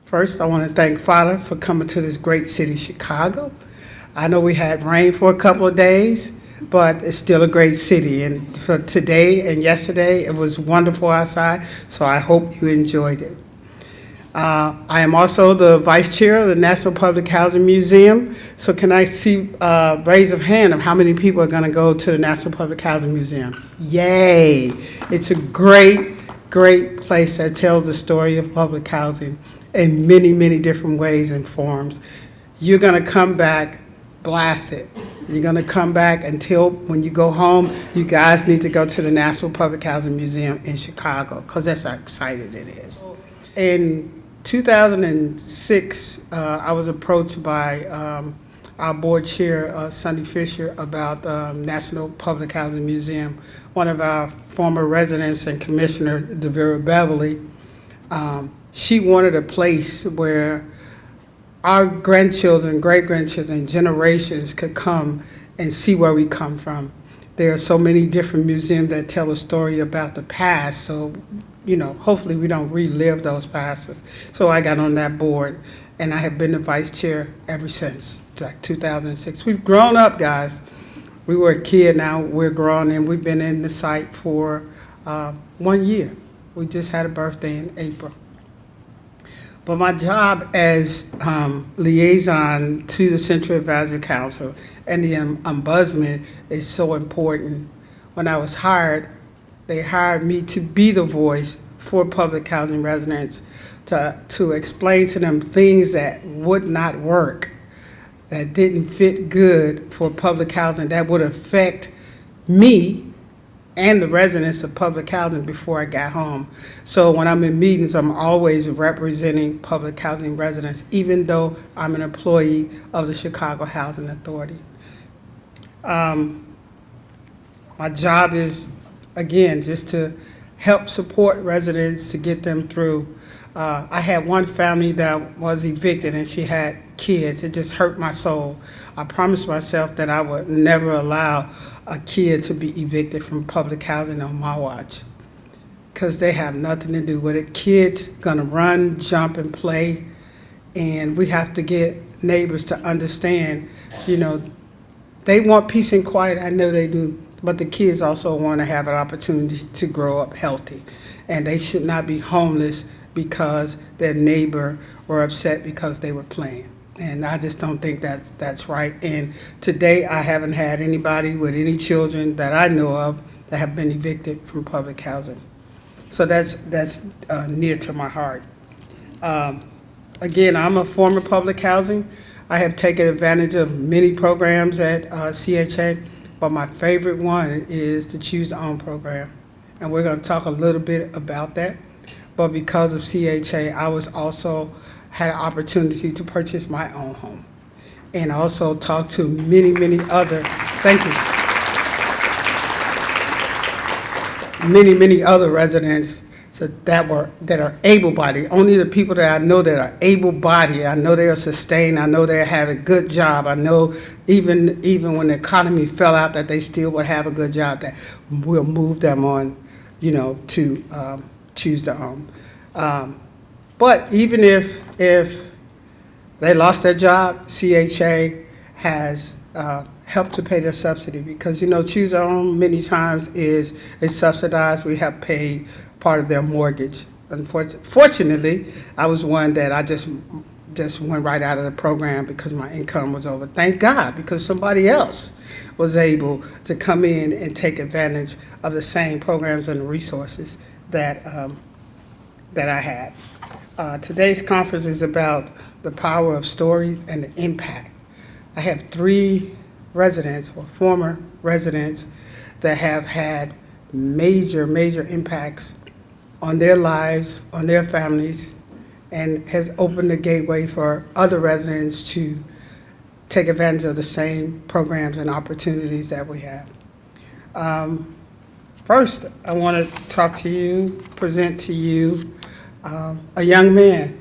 First, I want to thank PHADA for coming to this great city, Chicago. I know we had rain for a couple of days, but it's still a great city. And for today and yesterday, it was wonderful outside, so I hope you enjoyed it. I am also the vice chair of the National Public Housing Museum. So can I see raise of hand of how many people are going to go to the National Public Housing Museum? Yay! It's a great place that tells the story of public housing in many, many different ways and forms. You're going to come back blasted. You're going to come back until when you go home, you guys need to go to the National Public Housing Museum in Chicago because that's how excited it is. In 2006, I was approached by our board chair, Sonny Fisher, about the National Public Housing Museum. One of our former residents and Commissioner, Devera Beverly, she wanted a place where our grandchildren, great-grandchildren, generations could come and see where we come from. There are so many different museums that tell a story about the past, so hopefully we don't relive those pasts. So I got on that board, and I have been the vice chair ever since, like 2006. We've grown up, guys. We were a kid, now we're grown, and we've been in the site for 1 year. We just had a birthday in April. But my job as liaison to the Central Advisory Council and the ombudsman is so important. When I was hired, they hired me to be the voice for public housing residents, to explain to them things that would not work, that didn't fit good for public housing, that would affect me and the residents of public housing before I got home. So when I'm in meetings, I'm always representing public housing residents, even though I'm an employee of the Chicago Housing Authority. My job is, again, just to help support residents to get them through. I had one family that was evicted and she had kids. It just hurt my soul. I promised myself that I would never allow a kid to be evicted from public housing on my watch, because they have nothing to do with it. Kids gonna run, jump, and play, and we have to get neighbors to understand, they want peace and quiet, I know they do, but the kids also want to have an opportunity to grow up healthy, and they should not be homeless because their neighbor were upset because they were playing. And I just don't think that's right. And today I haven't had anybody with any children that I know of that have been evicted from public housing. So that's near to my heart. Again, I'm a former public housing. I have taken advantage of many programs at CHA, but my favorite one is the Choose to Own program. And we're going to talk a little bit about that. But because of CHA, I was also had an opportunity to purchase my own home, and also talk to many, many other, thank you, many other residents that are able-bodied. Only the people that I know that are able-bodied, I know they are sustained, I know they have a good job, I know even when the economy fell out that they still would have a good job, that we'll move them on, to Choose to Own. But even if they lost their job, CHA has helped to pay their subsidy, because Choose to Own many times is subsidized. We have paid part of their mortgage. Unfortunately, I was one that I just went right out of the program because my income was over. Thank God, because somebody else was able to come in and take advantage of the same programs and resources that I had. Today's conference is about the power of stories and the impact. I have 3 residents or former residents that have had major impacts on their lives, on their families, and has opened the gateway for other residents to take advantage of the same programs and opportunities that we have. First, I want to talk to you, present to you a young man.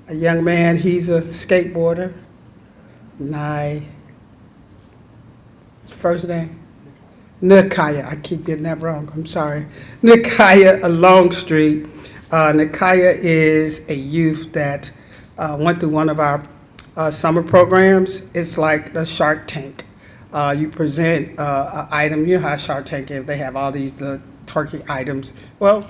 He's a skateboarder. First name? Nakiya'h. I keep getting that wrong. I'm sorry. Nakiya'h Longstreet. Nakiya'h is a youth that went through one of our summer programs. It's like the Shark Tank. You present an item. You know how Shark Tank is. They have all these turkey items. Well,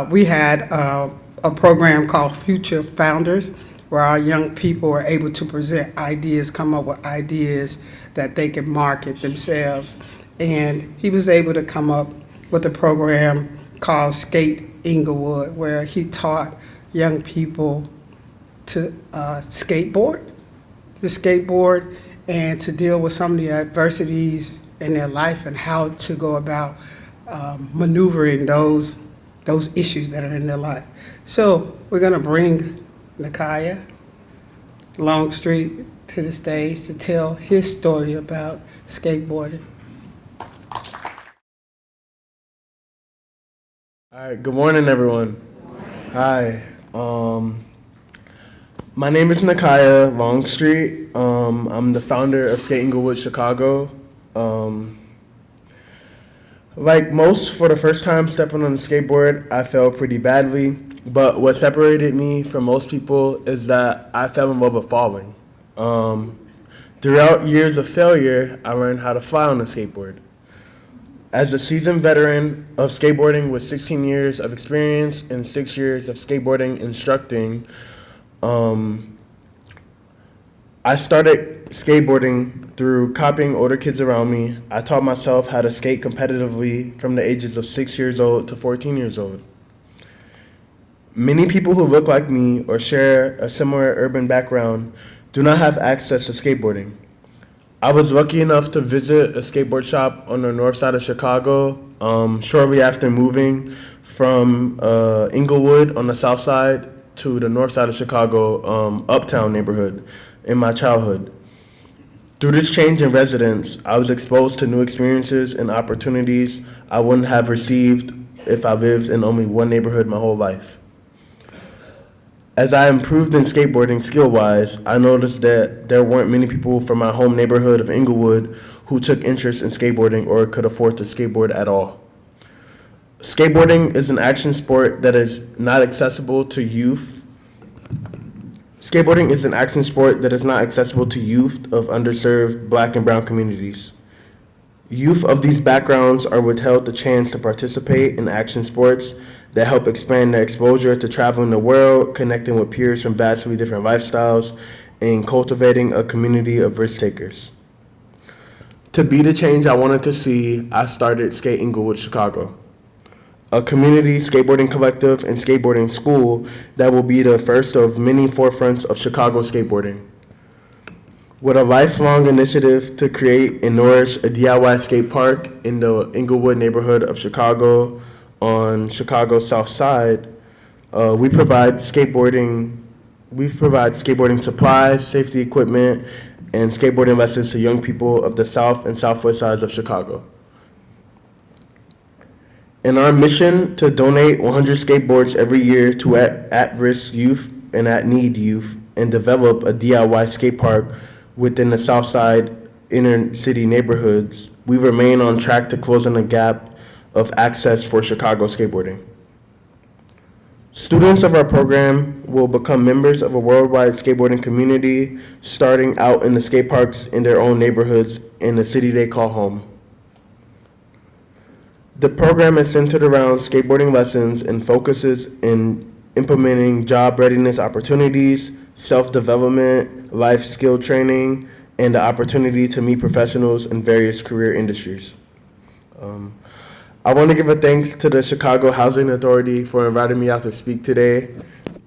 we had a program called Future Founders, where our young people were able to present ideas, come up with ideas that they could market themselves. And he was able to come up with a program called Skate Englewood, where he taught young people to skateboard and to deal with some of the adversities in their life and how to go about maneuvering those issues that are in their life. So we're going to bring Nakiya'h Longstreet to the stage to tell his story about skateboarding. All right, good morning, everyone. Hi. My name is Nakiya'h Longstreet. I'm the founder of Skate Englewood, Chicago. Like most, for the first time stepping on a skateboard, I fell pretty badly. But what separated me from most people is that I fell in love with falling. Throughout years of failure, I learned how to fly on a skateboard. As a seasoned veteran of skateboarding with 16 years of experience and 6 years of skateboarding instructing, I started skateboarding through copying older kids around me. I taught myself how to skate competitively from the ages of 6 years old to 14 years old. Many people who look like me or share a similar urban background do not have access to skateboarding. I was lucky enough to visit a skateboard shop on the north side of Chicago shortly after moving from Englewood on the south side to the north side of Chicago, uptown neighborhood in my childhood. Through this change in residence, I was exposed to new experiences and opportunities I wouldn't have received if I lived in only one neighborhood my whole life. As I improved in skateboarding skill-wise, I noticed that there weren't many people from my home neighborhood of Englewood who took interest in skateboarding or could afford to skateboard at all. Skateboarding is an action sport that is not accessible to youth. Skateboarding is an action sport that is not accessible to youth of underserved Black and brown communities. Youth of these backgrounds are withheld the chance to participate in action sports that help expand their exposure to traveling the world, connecting with peers from vastly different lifestyles, and cultivating a community of risk takers. To be the change I wanted to see, I started Skate Englewood, Chicago, a community skateboarding collective and skateboarding school that will be the first of many forefronts of Chicago skateboarding. With a lifelong initiative to create and nourish a DIY skate park in the Englewood neighborhood of Chicago on Chicago's south side, we provide skateboarding supplies, safety equipment, and skateboarding lessons to young people of the south and southwest sides of Chicago. In our mission to donate 100 skateboards every year to at-risk youth and at-need youth and develop a DIY skate park within the south side inner city neighborhoods, we remain on track to closing the gap of access for Chicago skateboarding. Students of our program will become members of a worldwide skateboarding community, starting out in the skate parks in their own neighborhoods in the city they call home. The program is centered around skateboarding lessons and focuses in implementing job readiness opportunities, self-development, life skill training, and the opportunity to meet professionals in various career industries. I want to give a thanks to the Chicago Housing Authority for inviting me out to speak today.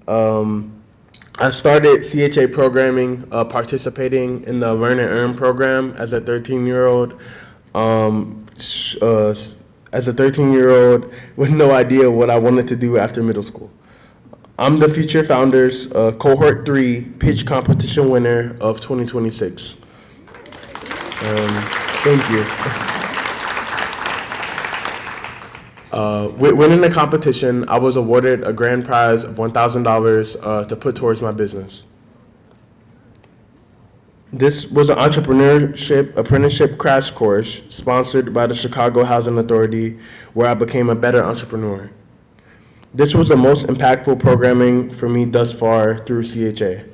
I started CHA programming, participating in the Learn and Earn program as a 13-year-old. As a 13-year-old with no idea what I wanted to do after middle school. I'm the Future Founders Cohort 3 Pitch Competition winner of 2026. Thank you. With winning the competition, I was awarded a grand prize of $1,000 to put towards my business. This was an apprenticeship crash course sponsored by the Chicago Housing Authority where I became a better entrepreneur. This was the most impactful programming for me thus far through CHA.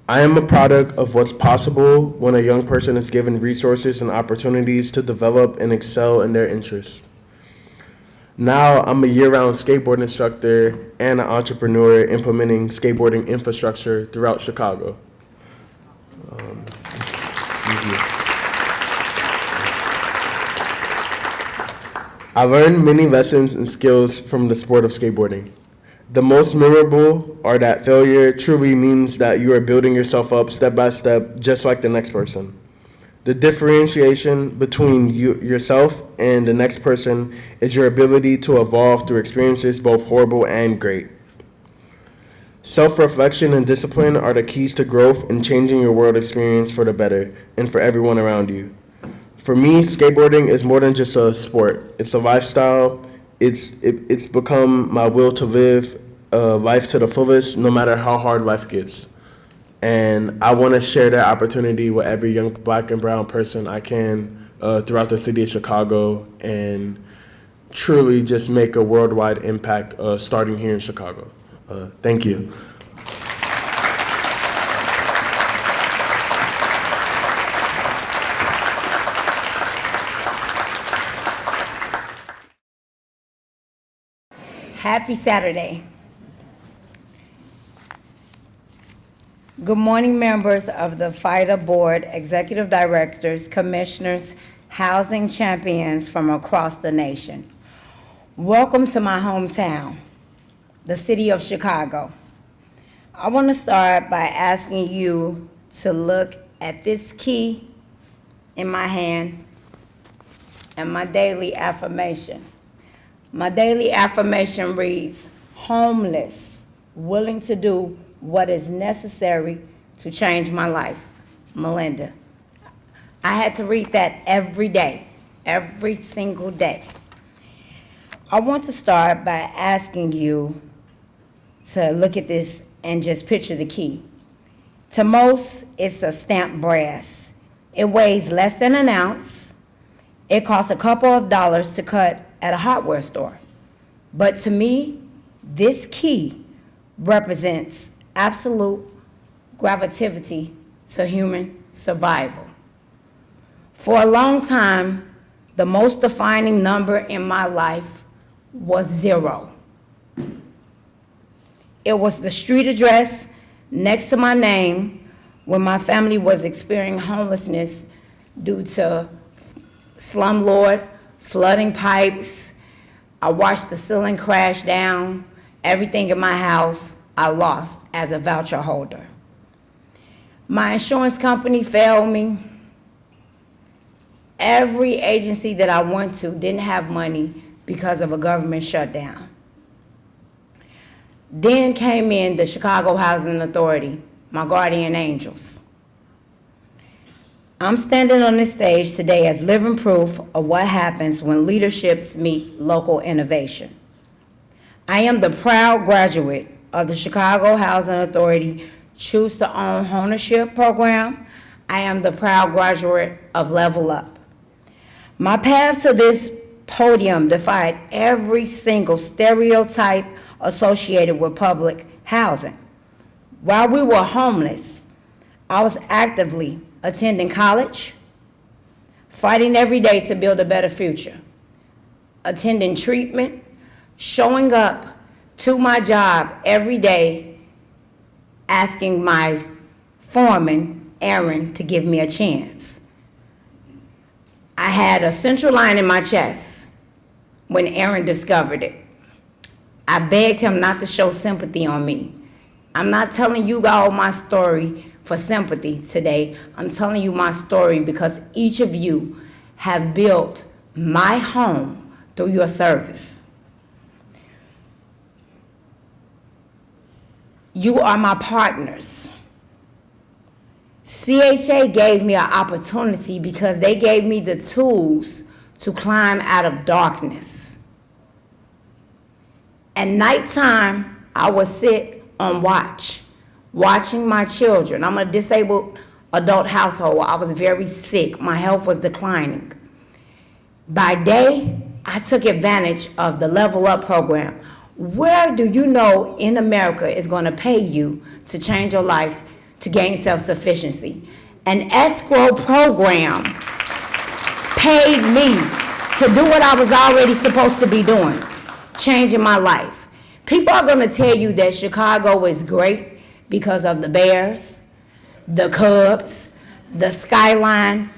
I am a product of what's possible when a young person is given resources and opportunities to develop and excel in their interests. Now I'm a year-round skateboard instructor and an entrepreneur implementing skateboarding infrastructure throughout Chicago. Thank you. I learned many lessons and skills from the sport of skateboarding. The most memorable are that failure truly means that you are building yourself up step by step, just like the next person. The differentiation between yourself and the next person is your ability to evolve through experiences both horrible and great. Self-reflection and discipline are the keys to growth and changing your world experience for the better and for everyone around you. For me, skateboarding is more than just a sport. It's a lifestyle. It's become my will to live life to the fullest, no matter how hard life gets. And I want to share that opportunity with every young Black and brown person I can throughout the city of Chicago, and truly just make a worldwide impact starting here in Chicago. Thank you. Happy Saturday. Good morning, members of the PHADA Board, Executive Directors, Commissioners, Housing Champions from across the nation. Welcome to my hometown, the city of Chicago. I want to start by asking you to look at this key in my hand and my daily affirmation. My daily affirmation reads, homeless, willing to do what is necessary to change my life. Melinda. I had to read that every day, every single day. I want to start by asking you to look at this and just picture the key. To most, it's a stamped brass. It weighs less than an ounce. It costs a couple of dollars to cut at a hardware store. But to me, this key represents absolute gravity to human survival. For a long time, the most defining number in my life was 0. It was the street address next to my name when my family was experiencing homelessness due to slumlord, flooding pipes. I watched the ceiling crash down. Everything in my house I lost as a voucher holder. My insurance company failed me. Every agency that I went to didn't have money because of a government shutdown. Then came in the Chicago Housing Authority, my guardian angels. I'm standing on this stage today as living proof of what happens when leaderships meet local innovation. I am the proud graduate of the Chicago Housing Authority Choose to Own Ownership program. I am the proud graduate of LevelUp. My path to this podium defied every single stereotype associated with public housing. While we were homeless, I was actively attending college, fighting every day to build a better future, attending treatment, showing up to my job every day, asking my foreman, Aaron, to give me a chance. I had a central line in my chest when Aaron discovered it. I begged him not to show sympathy on me. I'm not telling you all my story for sympathy today. I'm telling you my story because each of you have built my home through your service. You are my partners. CHA gave me an opportunity because they gave me the tools to climb out of darkness. At nighttime, I would sit on watch, watching my children. I'm a disabled adult household. I was very sick. My health was declining. By day, I took advantage of the LevelUp program. Where do you know in America is going to pay you to change your life to gain self-sufficiency? An escrow program paid me to do what I was already supposed to be doing, changing my life. People are going to tell you that Chicago is great because of the Bears, the Cubs, the skyline,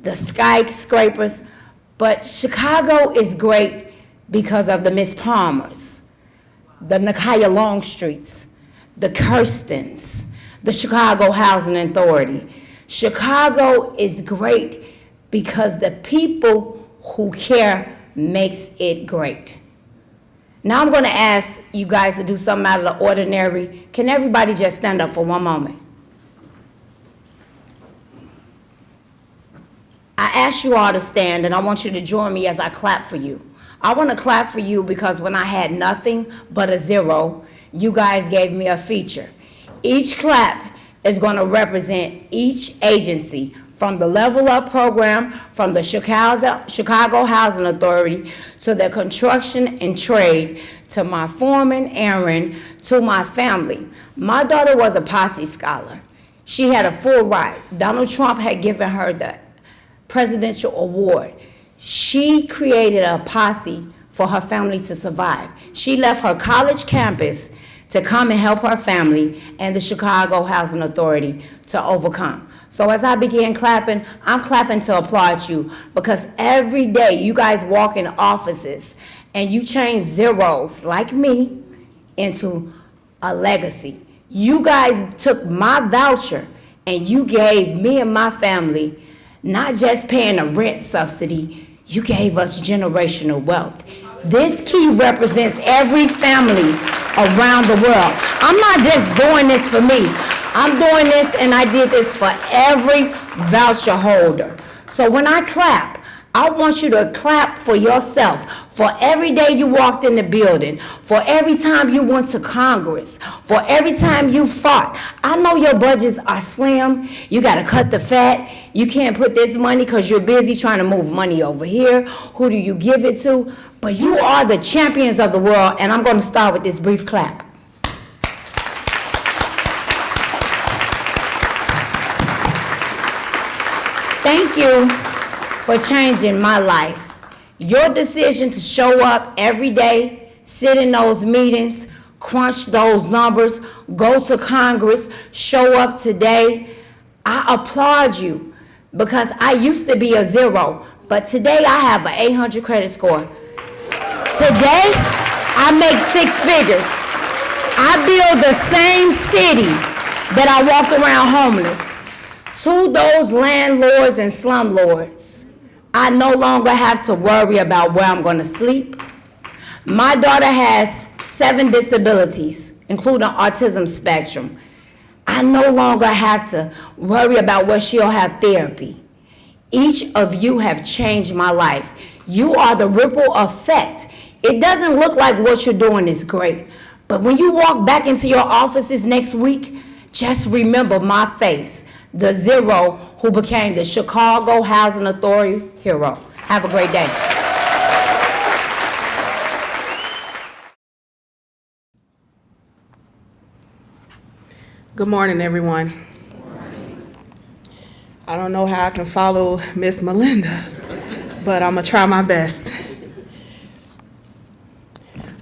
the skyscrapers, but Chicago is great because of the Miss Palmers, the Nakiya'h Longstreets, the Kirstens, the Chicago Housing Authority. Chicago is great because the people who care makes it great. Now I'm going to ask you guys to do something out of the ordinary. Can everybody just stand up for one moment? I ask you all to stand, and I want you to join me as I clap for you. I want to clap for you because when I had nothing but a zero, you guys gave me a feature. Each clap is going to represent each agency, from the LevelUp program, from the Chicago Housing Authority, to the construction and trade, to my foreman, Aaron, to my family. My daughter was a posse scholar. She had a full ride. Donald Trump had given her the presidential award. She created a posse for her family to survive. She left her college campus to come and help her family and the Chicago Housing Authority to overcome. So as I began clapping, I'm clapping to applaud you, because every day you guys walk in offices and you change zeros like me into a legacy. You guys took my voucher and you gave me and my family not just paying a rent subsidy, you gave us generational wealth. This key represents every family around the world. I'm not just doing this for me. I'm doing this, and I did this for every voucher holder. So when I clap, I want you to clap for yourself, for every day you walked in the building, for every time you went to Congress, for every time you fought. I know your budgets are slim. You got to cut the fat. You can't put this money because you're busy trying to move money over here. Who do you give it to? But you are the champions of the world, and I'm going to start with this brief clap. Thank you for changing my life. Your decision to show up every day, sit in those meetings, crunch those numbers, go to Congress, show up today, I applaud you, because I used to be a zero, but today I have an 800 credit score. Today, I make 6 figures. I build the same city that I walk around homeless. To those landlords and slumlords, I no longer have to worry about where I'm going to sleep. My daughter has 7 disabilities, including autism spectrum. I no longer have to worry about where she'll have therapy. Each of you have changed my life. You are the ripple effect. It doesn't look like what you're doing is great, but when you walk back into your offices next week, just remember my face, the zero who became the Chicago Housing Authority hero. Have a great day. Good morning, everyone. I don't know how I can follow Miss Melinda, but I'm gonna try my best.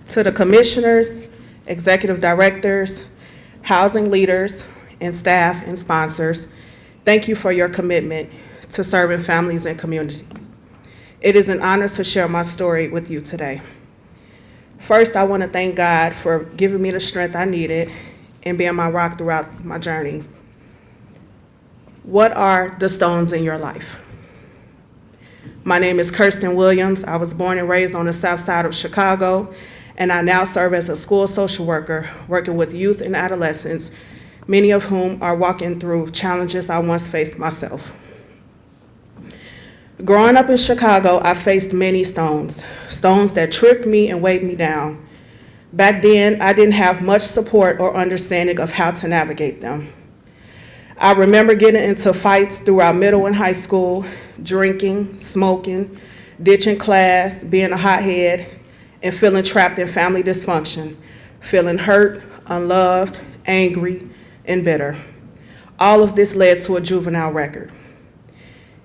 To the commissioners, executive directors, housing leaders, and staff and sponsors, thank you for your commitment to serving families and communities. It is an honor to share my story with you today. First, I want to thank God for giving me the strength I needed and being my rock throughout my journey. What are the stones in your life? My name is Kirsten Williams. I was born and raised on the south side of Chicago, and I now serve as a school social worker, working with youth and adolescents, many of whom are walking through challenges I once faced myself. Growing up in Chicago, I faced many stones that tripped me and weighed me down. Back then, I didn't have much support or understanding of how to navigate them. I remember getting into fights throughout middle and high school, drinking, smoking, ditching class, being a hothead, and feeling trapped in family dysfunction, feeling hurt, unloved, angry, and bitter. All of this led to a juvenile record.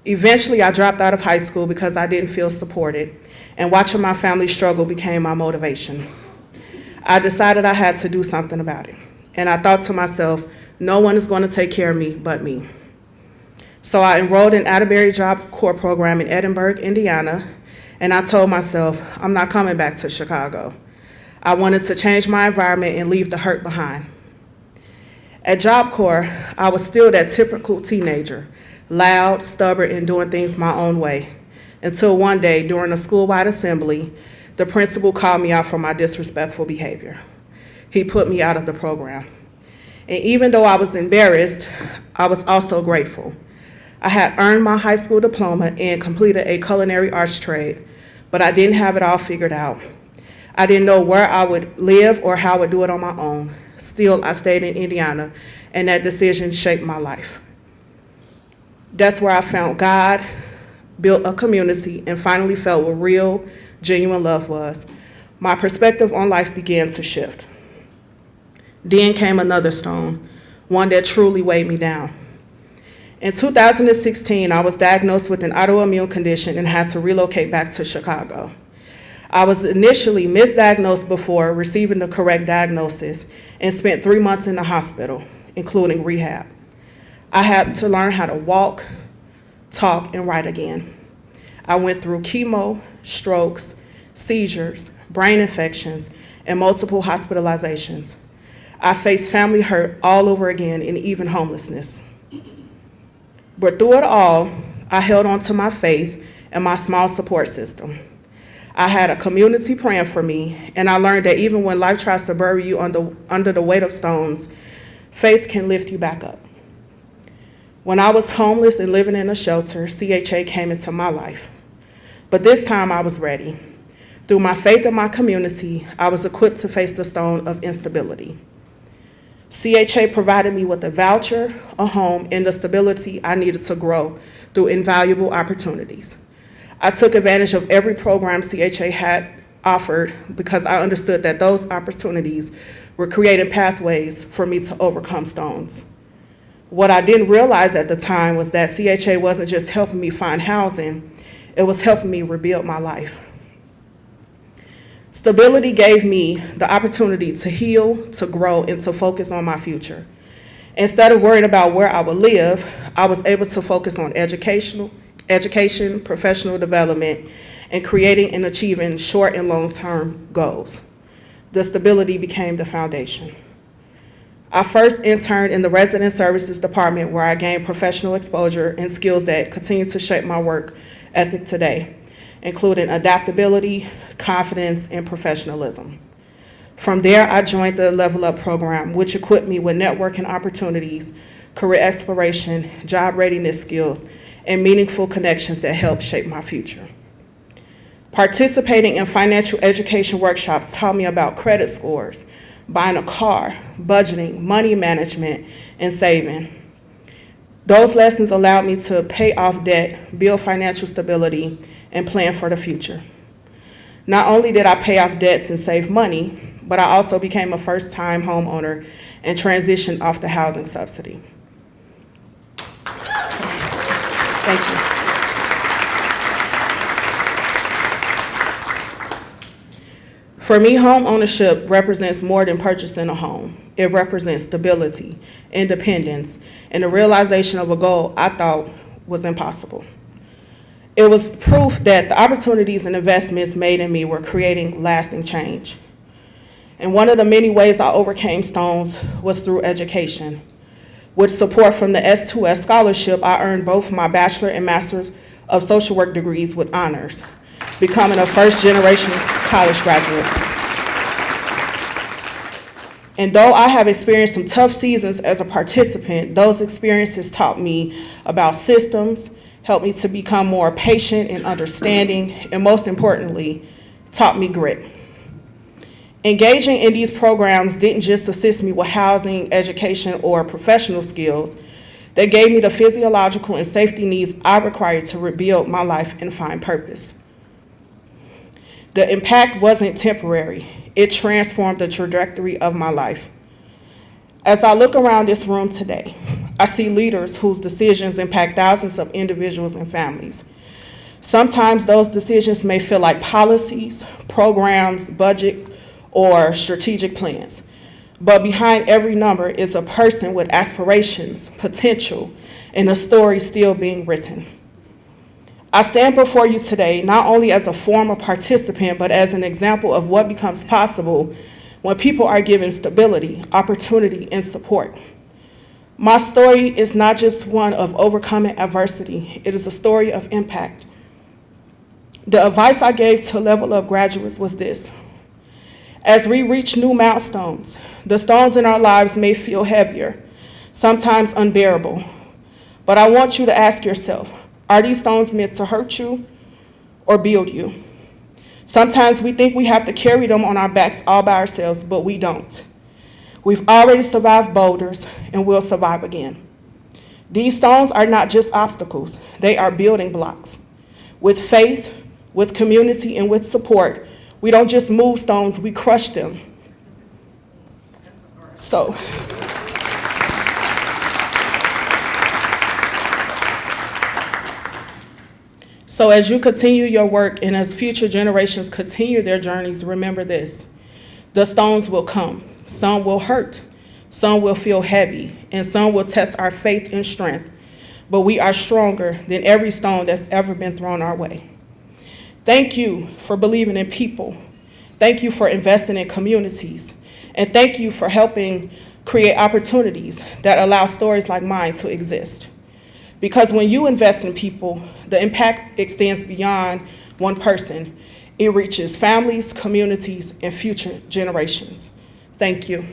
Eventually, I dropped out of high school because I didn't feel supported, and watching my family struggle became my motivation. I decided I had to do something about it, and I thought to myself, no one is going to take care of me but me. So I enrolled in Atterbury Job Corps program in Edinburgh, Indiana, and I told myself, I'm not coming back to Chicago. I wanted to change my environment and leave the hurt behind. At Job Corps, I was still that typical teenager, loud, stubborn, and doing things my own way, until one day during a school-wide assembly, the principal called me out for my disrespectful behavior. He put me out of the program. And even though I was embarrassed, I was also grateful. I had earned my high school diploma and completed a culinary arts trade, but I didn't have it all figured out. I didn't know where I would live or how I would do it on my own. Still, I stayed in Indiana, and that decision shaped my life. That's where I found God, built a community, and finally felt what real, genuine love was. My perspective on life began to shift. Then came another stone, one that truly weighed me down. In 2016, I was diagnosed with an autoimmune condition and had to relocate back to Chicago. I was initially misdiagnosed before receiving the correct diagnosis and spent 3 months in the hospital, including rehab. I had to learn how to walk, talk, and write again. I went through chemo, strokes, seizures, brain infections, and multiple hospitalizations. I faced family hurt all over again and even homelessness. But through it all, I held on to my faith and my small support system. I had a community praying for me, and I learned that even when life tries to bury you under the weight of stones, faith can lift you back up. When I was homeless and living in a shelter, CHA came into my life. But this time I was ready. Through my faith in my community, I was equipped to face the stone of instability. CHA provided me with a voucher, a home, and the stability I needed to grow through invaluable opportunities. I took advantage of every program CHA had offered because I understood that those opportunities were creating pathways for me to overcome stones. What I didn't realize at the time was that CHA wasn't just helping me find housing, it was helping me rebuild my life. Stability gave me the opportunity to heal, to grow, and to focus on my future. Instead of worrying about where I would live, I was able to focus on education, professional development, and creating and achieving short and long-term goals. The stability became the foundation. I first interned in the Resident Services Department, where I gained professional exposure and skills that continue to shape my work ethic today, including adaptability, confidence, and professionalism. From there, I joined the LevelUp program, which equipped me with networking opportunities, career exploration, job readiness skills, and meaningful connections that helped shape my future. Participating in financial education workshops taught me about credit scores, buying a car, budgeting, money management, and saving. Those lessons allowed me to pay off debt, build financial stability, and plan for the future. Not only did I pay off debts and save money, but I also became a first-time homeowner and transitioned off the housing subsidy. Thank you. For me, home ownership represents more than purchasing a home. It represents stability, independence, and the realization of a goal I thought was impossible. It was proof that the opportunities and investments made in me were creating lasting change. And one of the many ways I overcame stones was through education. With support from the S2S scholarship, I earned both my bachelor and master's of social work degrees with honors, becoming a first-generation college graduate. And though I have experienced some tough seasons as a participant, those experiences taught me about systems, helped me to become more patient and understanding, and most importantly, taught me grit. Engaging in these programs didn't just assist me with housing, education, or professional skills. They gave me the physiological and safety needs I required to rebuild my life and find purpose. The impact wasn't temporary. It transformed the trajectory of my life. As I look around this room today, I see leaders whose decisions impact thousands of individuals and families. Sometimes those decisions may feel like policies, programs, budgets, or strategic plans. But behind every number is a person with aspirations, potential, and a story still being written. I stand before you today not only as a former participant, but as an example of what becomes possible when people are given stability, opportunity, and support. My story is not just one of overcoming adversity, it is a story of impact. The advice I gave to LevelUp graduates was this: as we reach new milestones, the stones in our lives may feel heavier, sometimes unbearable. But I want you to ask yourself, are these stones meant to hurt you or build you? Sometimes we think we have to carry them on our backs all by ourselves, but we don't. We've already survived boulders and we'll survive again. These stones are not just obstacles, they are building blocks. With faith, with community, and with support, we don't just move stones, we crush them. So as you continue your work and as future generations continue their journeys, remember this: the stones will come. Some will hurt, some will feel heavy, and some will test our faith and strength. But we are stronger than every stone that's ever been thrown our way. Thank you for believing in people. Thank you for investing in communities. And thank you for helping create opportunities that allow stories like mine to exist. Because when you invest in people, the impact extends beyond one person. It reaches families, communities, and future generations. Thank you.